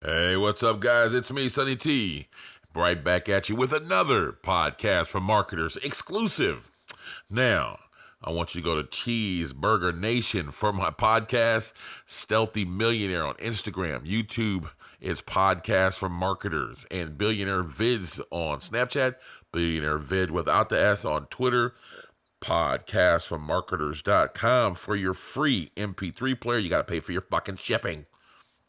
Hey, what's up, guys? It's me, Sonny T. Right back at you with another podcast for marketers exclusive. Now, I want you to go to Cheeseburger Nation for my podcast, Stealthy Millionaire on Instagram. YouTube is Podcast for Marketers, and Billionaire Vids on Snapchat, Billionaire Vid without the S on Twitter, podcastformarketers.com for your free MP3 player. You got to pay for your fucking shipping.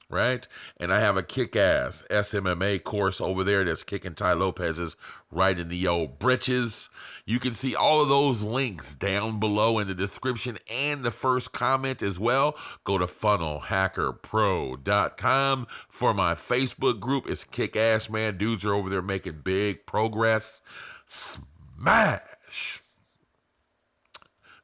Right? And I have a kick-ass SMMA course over there that's kicking Ty Lopez's right in the old britches. You can see all of those links down below in the description and the first comment as well. Go to funnelhackerpro.com for my Facebook group. It's kick-ass, man. Dudes are over there making big progress. Smash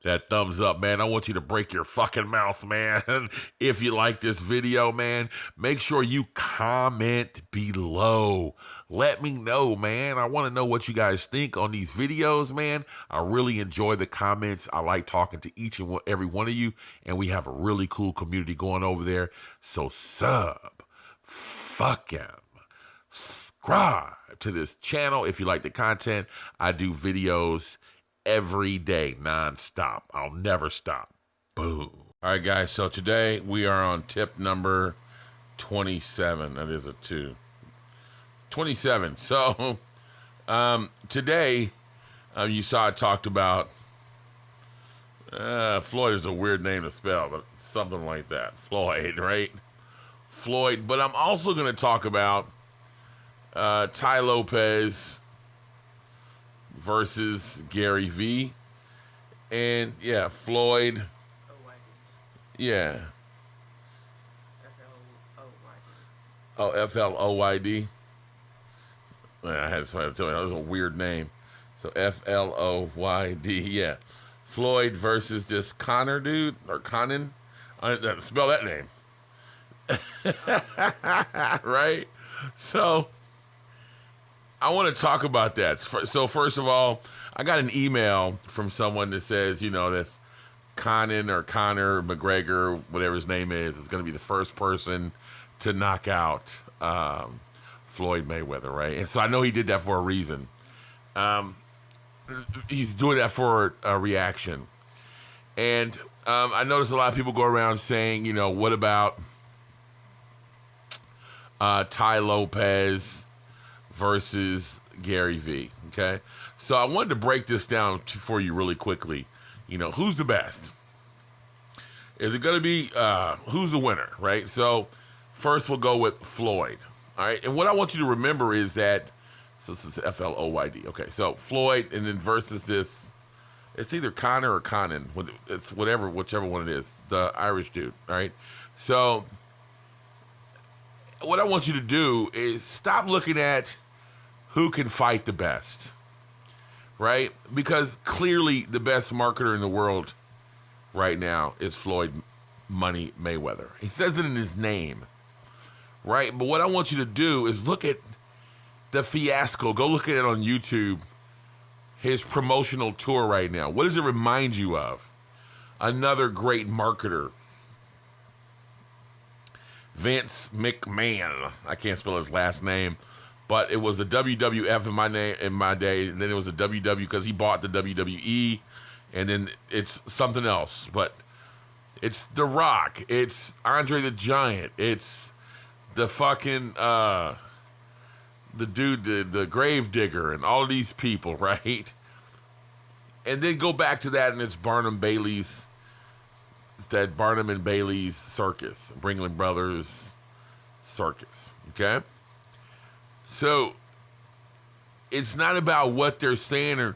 that thumbs up, man. I want you to break your fucking mouth, man. If you like this video, man, make sure you comment below. Let me know, man. I want to know what you guys think on these videos, man. I really enjoy the comments. I like talking to each and every one of you, and we have a really cool community going over there. So fucking subscribe to this channel if you like the content. I do videos every day, non-stop. I'll never stop. Boom. All right, guys. So today we are on tip number 27. That is a 2. 27. So today you saw I talked about Floyd is a weird name to spell, but something like that. Floyd, right? Floyd. But I'm also going to talk about Ty Lopez versus Gary V. And yeah, Floyd. Yeah. Oh, Floyd. I had somebody tell me that was a weird name. So Floyd. Yeah. Floyd versus this Connor dude, or Conan. I didn't spell that name. Right? So I want to talk about that. So first of all, I got an email from someone that says, this Conan or Conor McGregor, whatever his name is going to be the first person to knock out Floyd Mayweather, right? And so I know he did that for a reason. He's doing that for a reaction. And I noticed a lot of people go around saying, what about Ty Lopez versus Gary V. Okay, so I wanted to break this down for you really quickly. Who's the best? Is it going to be who's the winner, right? So first we'll go with Floyd. All right, and what I want you to remember is that this is Floyd. Okay, so Floyd, and then versus this, it's either Connor or Conan. It's whichever one it is, the Irish dude. All right, so what I want you to do is stop looking at who can fight the best, right? Because clearly the best marketer in the world right now is Floyd Money Mayweather. He says it in his name, right? But what I want you to do is look at the fiasco. Go look at it on YouTube, his promotional tour right now. What does it remind you of? Another great marketer, Vince McMahon. I can't spell his last name, but it was the WWF in my day, and then it was the WW because he bought the WWE, and then it's something else. But it's The Rock, it's Andre the Giant, it's the fucking the dude, the Grave Digger, and all of these people, right? And then go back to that, and it's Barnum Bailey's. It's that Barnum and Bailey's circus, Ringling Brothers circus, okay? So it's not about what they're saying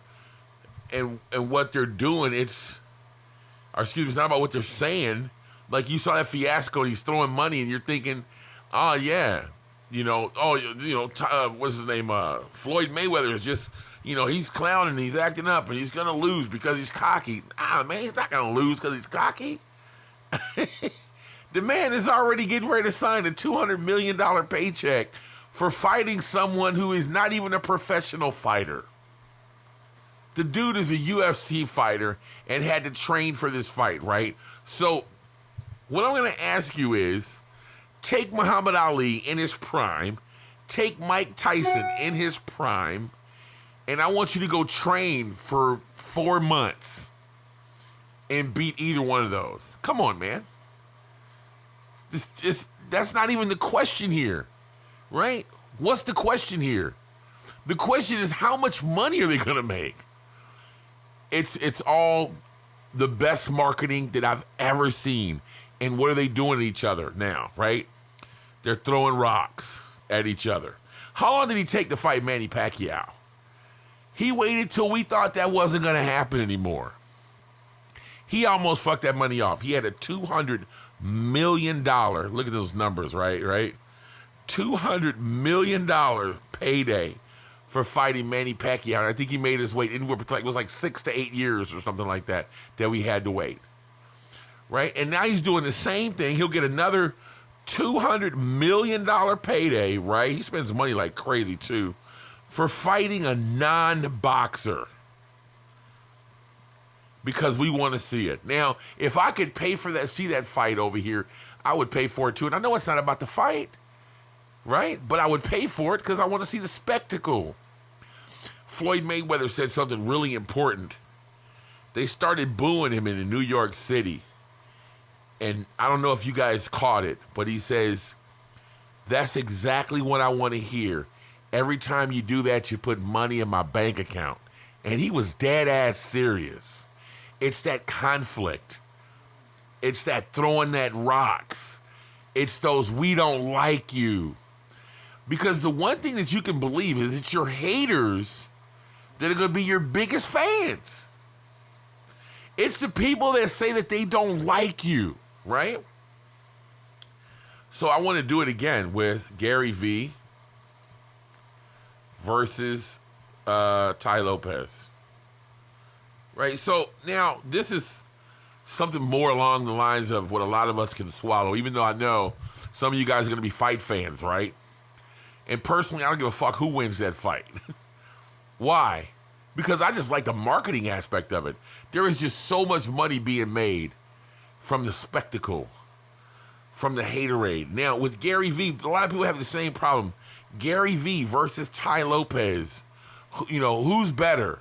and what they're doing. It's not about what they're saying. Like you saw that fiasco, and he's throwing money, and you're thinking, oh yeah, what's his name? Floyd Mayweather is just, he's clowning, he's acting up, and he's gonna lose because he's cocky. Man, he's not gonna lose because he's cocky. The man is already getting ready to sign a $200 million paycheck for fighting someone who is not even a professional fighter. The dude is a UFC fighter and had to train for this fight, right? So what I'm going to ask you is, Take Muhammad Ali in his prime, take Mike Tyson in his prime, and I want you to go train for 4 months and beat either one of those. Come on, man. That's not even the question here, right? What's the question here? The question is, how much money are they going to make? It's all the best marketing that I've ever seen. And what are they doing to each other now, right? They're throwing rocks at each other. How long did he take to fight Manny Pacquiao? He waited till we thought that wasn't going to happen anymore. He almost fucked that money off. He had a $200 million, look at those numbers, right? $200 million payday for fighting Manny Pacquiao. And I think he made his weight anywhere between, it was like 6 to 8 years or something like that we had to wait. Right? And now he's doing the same thing. He'll get another $200 million payday, right? He spends money like crazy too, for fighting a non-boxer. Because we want to see it. Now, if I could pay for that, see that fight over here, I would pay for it too. And I know it's not about the fight, right? But I would pay for it because I want to see the spectacle. Floyd Mayweather said something really important. They started booing him in New York City. And I don't know if you guys caught it, but he says, that's exactly what I want to hear. Every time you do that, you put money in my bank account. And he was dead ass serious. It's that conflict. It's that throwing that rocks. It's those we don't like you. Because the one thing that you can believe is it's your haters that are going to be your biggest fans. It's the people that say that they don't like you, right? So I want to do it again with Gary V versus Tai Lopez. Right, so now this is something more along the lines of what a lot of us can swallow, even though I know some of you guys are going to be fight fans, right? And personally, I don't give a fuck who wins that fight. Why? Because I just like the marketing aspect of it. There is just so much money being made from the spectacle, from the haterade. Now, with Gary V, a lot of people have the same problem. Gary V versus Tai Lopez, you know, who's better?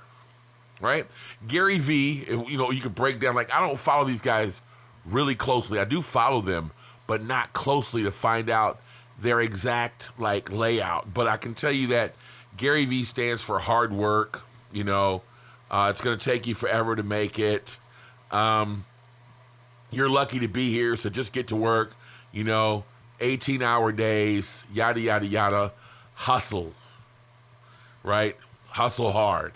Right? Gary V, you know, you could break down, like, I don't follow these guys really closely. I do follow them, but not closely to find out their exact, like, layout. But I can tell you that Gary V stands for hard work. You know, it's going to take you forever to make it. You're lucky to be here, so just get to work. You know, 18-hour days, yada, yada, yada. Hustle, right? Hustle hard.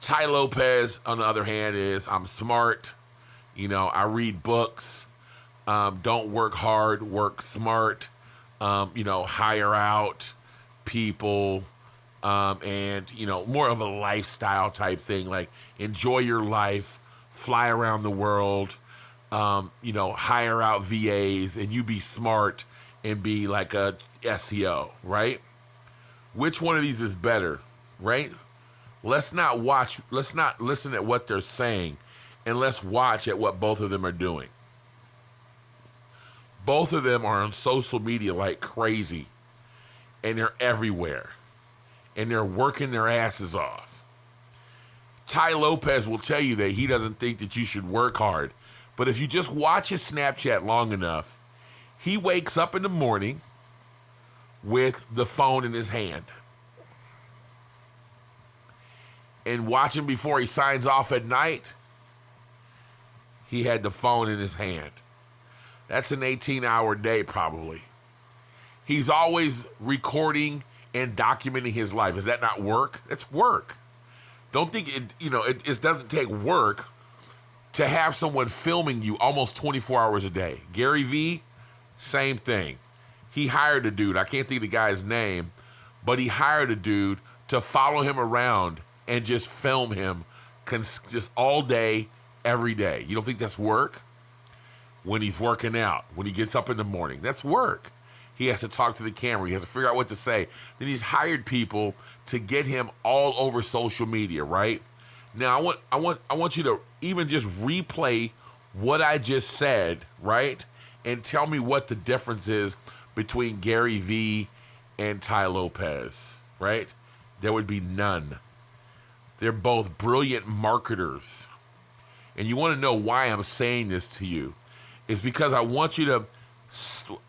Tai Lopez, on the other hand, is I'm smart. You know, I read books. Don't work hard, work smart. You know, hire out people. And, you know, more of a lifestyle type thing. Like, enjoy your life, fly around the world, you know, hire out VAs, and you be smart and be like a SEO, right? Which one of these is better, right? Let's not listen at what they're saying, and let's watch at what both of them are doing. Both of them are on social media like crazy, and they're everywhere, and they're working their asses off. Tai Lopez will tell you that he doesn't think that you should work hard, but if you just watch his Snapchat long enough, he wakes up in the morning with the phone in his hand. And watch him before he signs off at night, he had the phone in his hand. That's an 18-hour day probably. He's always recording and documenting his life. Is that not work? It's work. Don't think it, you know, it doesn't take work to have someone filming you almost 24 hours a day. Gary V, same thing. He hired a dude, I can't think of the guy's name, but he hired a dude to follow him around and just film him just all day, every day. You don't think that's work? When he's working out, when he gets up in the morning, that's work. He has to talk to the camera. He has to figure out what to say. Then he's hired people to get him all over social media, right? Now, I want you to even just replay what I just said, right? and tell me what the difference is between Gary Vee and Tai Lopez, right? There would be none. They're both brilliant marketers. And you want to know why I'm saying this to you. It's because I want you to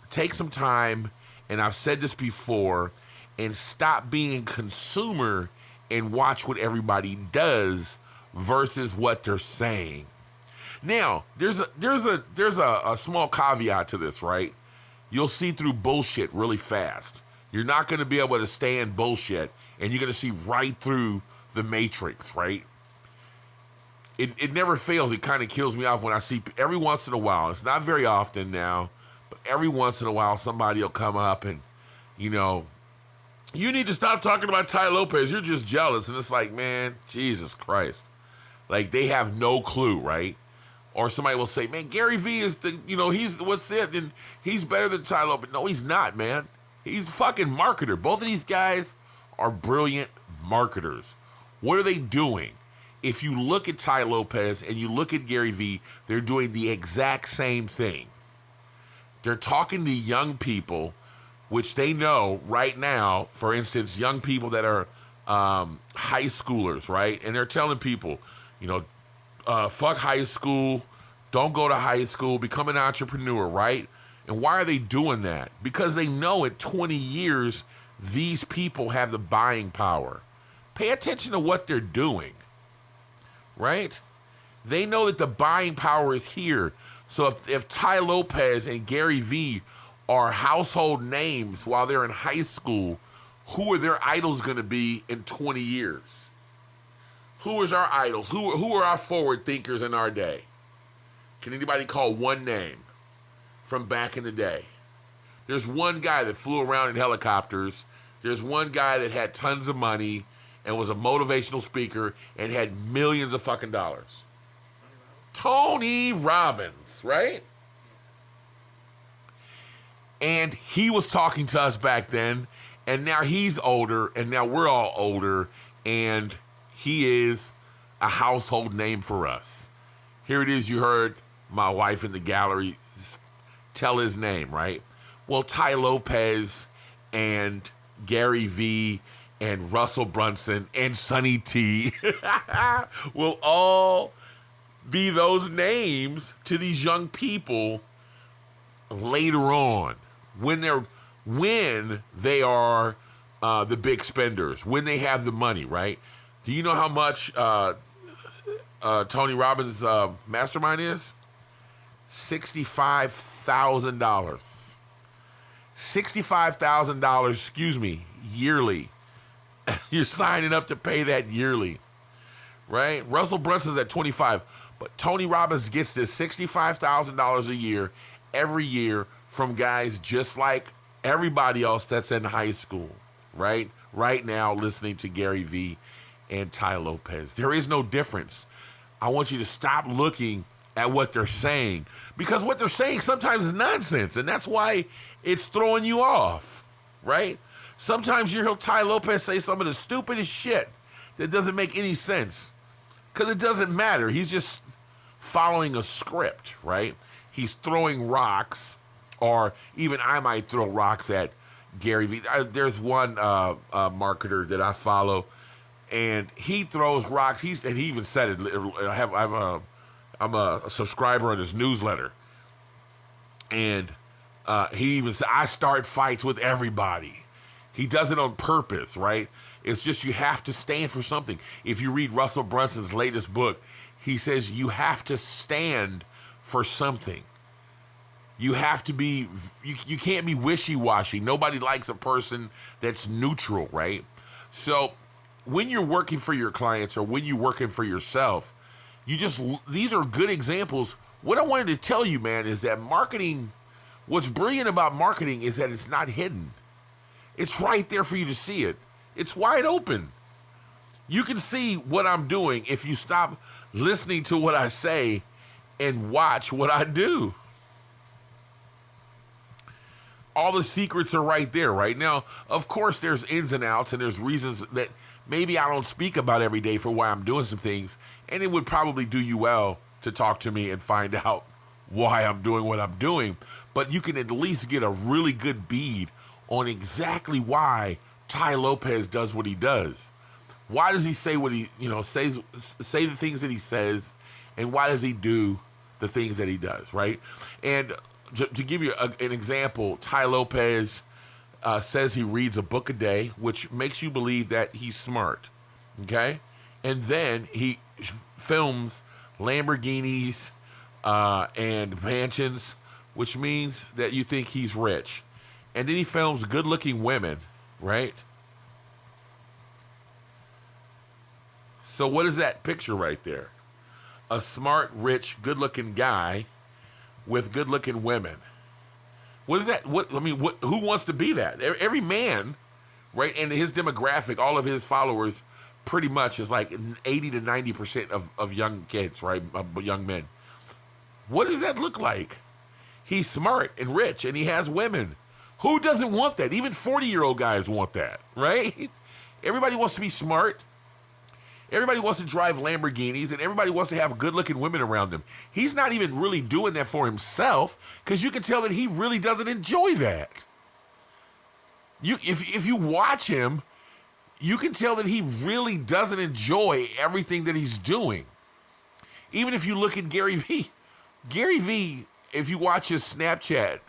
take some time, and I've said this before, and stop being a consumer and watch what everybody does versus what they're saying. Now, there's a small caveat to this, right? You'll see through bullshit really fast. You're not going to be able to stand bullshit, and you're going to see right through the matrix, right? It never fails. It kind of kills me off when I see, every once in a while, it's not very often now, but every once in a while somebody will come up and, you need to stop talking about Tai Lopez. You're just jealous. And it's like, man, Jesus Christ. Like, they have no clue, right? Or somebody will say, man, Gary Vee is he's what's it, and he's better than Tai Lopez. No, he's not, man. He's a fucking marketer. Both of these guys are brilliant marketers. What are they doing? If you look at Tai Lopez and you look at Gary Vee, they're doing the exact same thing. They're talking to young people, which they know right now, for instance, young people that are high schoolers, right? And they're telling people, fuck high school, don't go to high school, become an entrepreneur, right? And why are they doing that? Because they know in 20 years, these people have the buying power. Pay attention to what they're doing. Right? They know that the buying power is here. So if Tai Lopez and Gary Vee are household names while they're in high school, who are their idols going to be in 20 years? Who is our idols? Who are our forward thinkers in our day? Can anybody call one name from back in the day? There's one guy that flew around in helicopters. There's one guy that had tons of money and was a motivational speaker and had millions of fucking dollars. Tony Robbins, right? And he was talking to us back then, and now he's older, and now we're all older, and he is a household name for us. Here it is, you heard my wife in the gallery tell his name, right? Well, Tai Lopez and Gary Vee and Russell Brunson and Sonny T will all be those names to these young people later on when they are the big spenders, when they have the money, right? Do you know how much Tony Robbins' mastermind is? $65,000. $65,000, yearly. You're signing up to pay that yearly, right? Russell Brunson's at 25, but Tony Robbins gets this $65,000 a year, every year, from guys just like everybody else that's in high school, right? Right now, listening to Gary Vee and Tai Lopez. There is no difference. I want you to stop looking at what they're saying, because what they're saying sometimes is nonsense, and that's why it's throwing you off, right? Sometimes you hear Tai Lopez say some of the stupidest shit that doesn't make any sense, because it doesn't matter. He's just following a script, right? He's throwing rocks, or even I might throw rocks at Gary Vee. There's one marketer that I follow, and he throws rocks. He even said it. I'm a subscriber on his newsletter, and he even said, I start fights with everybody. He does it on purpose, right? It's just you have to stand for something. If you read Russell Brunson's latest book, he says you have to stand for something. You have to be, you can't be wishy-washy. Nobody likes a person that's neutral, right? So when you're working for your clients or when you're working for yourself, these are good examples. What I wanted to tell you, man, is that marketing, what's brilliant about marketing is that it's not hidden. It's right there for you to see it. It's wide open. You can see what I'm doing if you stop listening to what I say and watch what I do. All the secrets are right there right now. Of course, there's ins and outs, and there's reasons that maybe I don't speak about every day for why I'm doing some things, and it would probably do you well to talk to me and find out why I'm doing what I'm doing, but you can at least get a really good bead on exactly why Tai Lopez does what he does. Why does he say what he, say the things that he says, and why does he do the things that he does, right? And to give you an example, Tai Lopez says he reads a book a day, which makes you believe that he's smart, okay? And then he films Lamborghinis and mansions, which means that you think he's rich. And then he films good-looking women, right? So what is that picture right there? A smart, rich, good-looking guy with good-looking women. What is that? Who wants to be that? Every man, right? And his demographic, all of his followers, pretty much is like 80 to 90% of young kids, right? Young men. What does that look like? He's smart and rich, and he has women. Who doesn't want that? Even 40-year-old guys want that, right? Everybody wants to be smart. Everybody wants to drive Lamborghinis, and everybody wants to have good-looking women around them. He's not even really doing that for himself, because you can tell that he really doesn't enjoy that. If you watch him, you can tell that he really doesn't enjoy everything that he's doing. Even if you look at Gary Vee. Gary Vee, if you watch his Snapchat,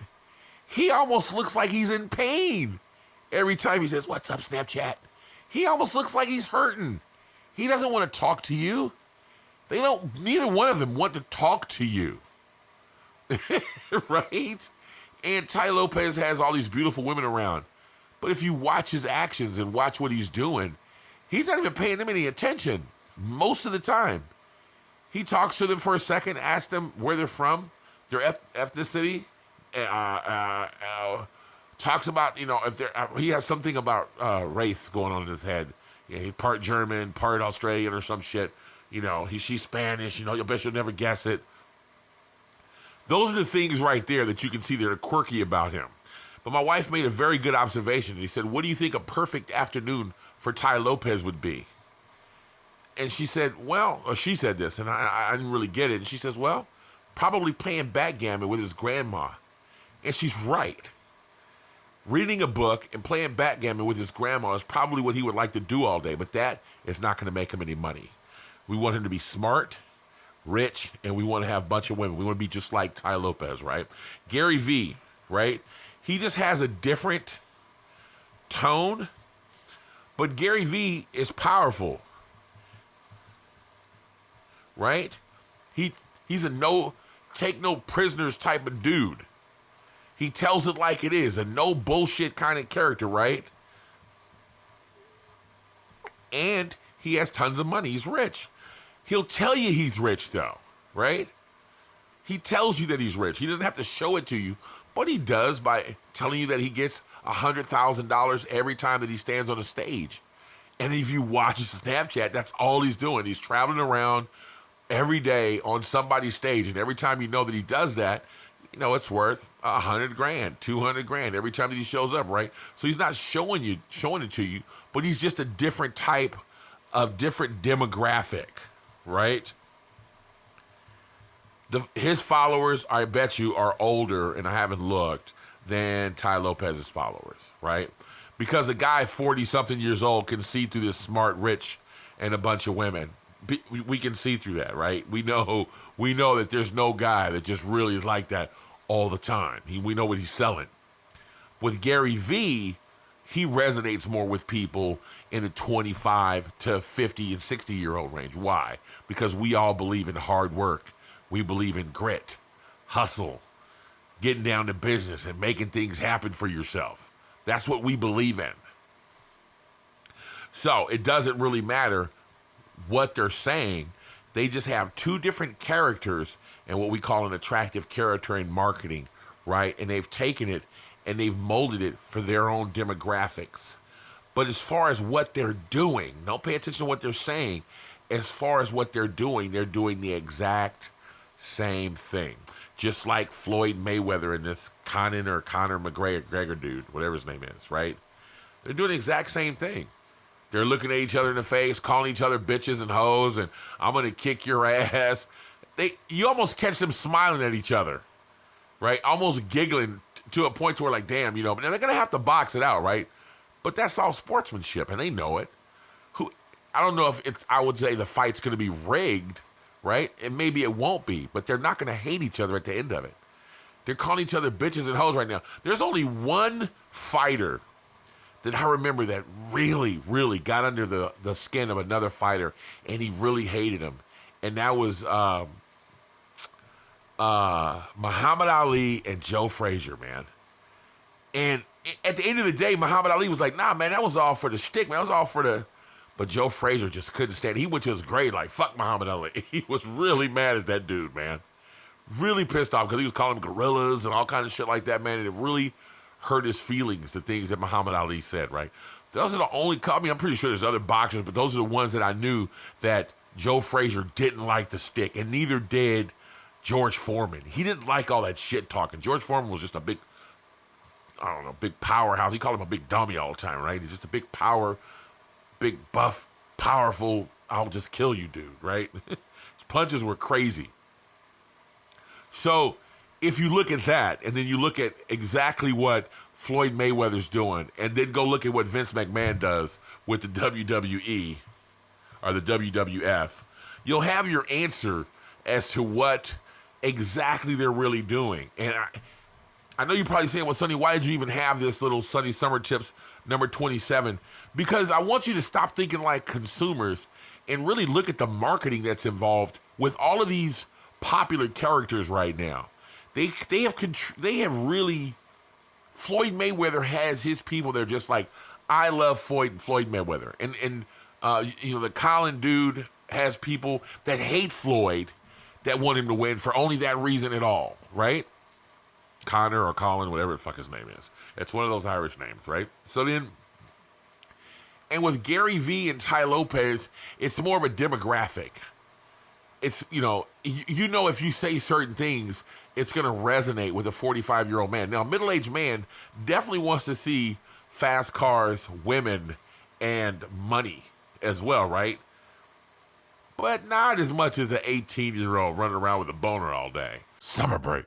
he almost looks like he's in pain every time he says, "What's up, Snapchat?" He almost looks like he's hurting. He doesn't want to talk to you. Neither one of them want to talk to you. Right? And Tai Lopez has all these beautiful women around. But if you watch his actions and watch what he's doing, he's not even paying them any attention most of the time. He talks to them for a second, asks them where they're from, their ethnicity, talks about, if he has something about race going on in his head. He's part German, part Australian or some shit. She's Spanish. You bet you'll never guess it. Those are the things right there that you can see that are quirky about him. But my wife made a very good observation. She said, "What do you think a perfect afternoon for Tai Lopez would be?" And she said, she said this, and I didn't really get it. And she says, "Well, probably playing backgammon with his grandma." And she's right. Reading a book and playing backgammon with his grandma is probably what he would like to do all day, but that is not going to make him any money. We want him to be smart, rich, and we want to have a bunch of women. We want to be just like Tai Lopez, right? Gary Vee, right? He just has a different tone, but Gary Vee is powerful, right? He's a take no prisoners type of dude. He tells it like it is, a no bullshit kind of character, right? And he has tons of money. He's rich. He'll tell you he's rich, though, right? He tells you that he's rich. He doesn't have to show it to you, but he does by telling you that he gets $100,000 every time that he stands on a stage. And if you watch his Snapchat, that's all he's doing. He's traveling around every day on somebody's stage, and every time you know that he does that, it's worth $100,000, $200,000 every time that he shows up, right? So he's not showing it to you, but he's just a different type of different demographic, right? His followers, I bet you, are older, and I haven't looked, than Tai Lopez's followers, right? Because a guy 40-something years old can see through this smart, rich, and a bunch of women. We can see through that, right? We know that there's no guy that just really is like that all the time. We know what he's selling. With Gary Vee, he resonates more with people in the 25 to 50 and 60-year-old range. Why? Because we all believe in hard work. We believe in grit, hustle, getting down to business and making things happen for yourself. That's what we believe in. So it doesn't really matter what they're saying. They just have two different characters and what we call an attractive character in marketing, right? And they've taken it and they've molded it for their own demographics. But as far as what they're doing, don't pay attention to what they're saying. As far as what they're doing the exact same thing. Just like Floyd Mayweather and this Conor McGregor dude, whatever his name is, right? They're doing the exact same thing. They're looking at each other in the face, calling each other bitches and hoes, and I'm going to kick your ass. you almost catch them smiling at each other, right? Almost giggling to a point where like, damn, you know, but they're gonna have to box it out, right? But that's all sportsmanship, and they know it. I don't know if it's. I would say the fight's gonna be rigged, right? And maybe it won't be, but they're not gonna hate each other at the end of it. They're calling each other bitches and hoes right now. There's only one fighter that I remember that really, really got under the skin of another fighter, and he really hated him, and that was Muhammad Ali and Joe Frazier, man. And at the end of the day, Muhammad Ali was like, nah, man, that was all for the shtick, man. That was all for the... But Joe Frazier just couldn't stand it. He went to his grave like, fuck Muhammad Ali. He was really mad at that dude, man. Really pissed off because he was calling him gorillas and all kinds of shit like that, man. And it really hurt his feelings, the things that Muhammad Ali said, right? Those are the only... I mean, I'm pretty sure there's other boxers, but those are the ones that I knew that Joe Frazier didn't like the stick, and neither did George Foreman. He didn't like all that shit talking. George Foreman was just a big, I don't know, big powerhouse. He called him a big dummy all the time, right? He's just a big big buff, powerful, I'll just kill you dude, right? His punches were crazy. So if you look at that, and then you look at exactly what Floyd Mayweather's doing, and then go look at what Vince McMahon does with the WWE or the WWF, you'll have your answer as to what exactly they're really doing. And I know you're probably saying, well, Sonny, why did you even have this little Sonny Summer Tips number 27? Because I want you to stop thinking like consumers and really look at the marketing that's involved with all of these popular characters right now. They have really... Floyd Mayweather has his people that are just like, I love Floyd Mayweather. And you know, the Colin dude has people that hate Floyd that want him to win for only that reason at all, right? Connor or Colin, whatever the fuck his name is. It's one of those Irish names, right? So then, and with Gary Vee and Tai Lopez, it's more of a demographic. It's, you know, if you say certain things, it's going to resonate with a 45-year-old man. Now, a middle-aged man definitely wants to see fast cars, women, and money as well, right? But not as much as an 18-year-old running around with a boner all day. Summer break.